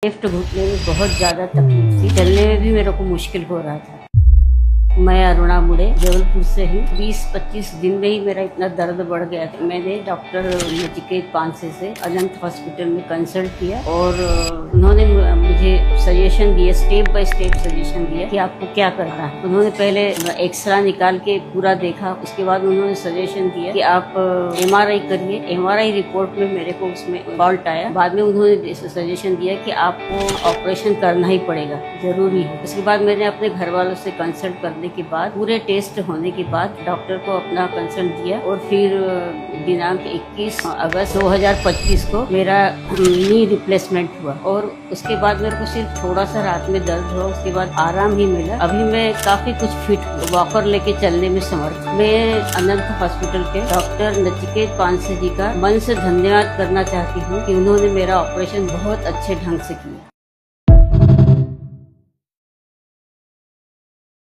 Left घुटने में बहुत ज़्यादा तकलीफ थी, चलने में भी मेरे को मुश्किल हो रहा था। मैं अरुणा मुड़े जबलपुर से हूँ। 20-25 दिन में ही मेरा इतना दर्द बढ़ गया था। मैंने डॉक्टर नचिकेत पानसे से अनंत हॉस्पिटल में कंसल्ट किया और उन्होंने मुझे सजेशन दिया, स्टेप बाय स्टेप सजेशन दिया कि आपको क्या करना है। उन्होंने पहले एक्सरा निकाल के पूरा देखा, उसके बाद उन्होंने सजेशन दिया कि आप MRI करिए। MRI रिपोर्ट में मेरे को उसमें फॉल्ट आया। बाद में उन्होंने सजेशन दिया कि आपको ऑपरेशन करना ही पड़ेगा, जरूरी है। उसके बाद मैंने अपने घर वालों से कंसल्ट करने के बाद, पूरे टेस्ट होने के बाद डॉक्टर को अपना कंसल्ट दिया और फिर दिनांक 21 अगस्त 2025 को मेरा नी रिप्लेसमेंट हुआ और उसके बाद मेरे को सिर्फ थोड़ा सा रात में दर्द हुआ, उसके बाद आराम ही मिला। अभी मैं काफी कुछ फिट हूँ, वॉकर लेके चलने में समर्थ। मैं अनंत हॉस्पिटल के डॉक्टर नचिकेत पानसे जी का मन से धन्यवाद करना चाहती हूँ कि उन्होंने मेरा ऑपरेशन बहुत अच्छे ढंग से किया।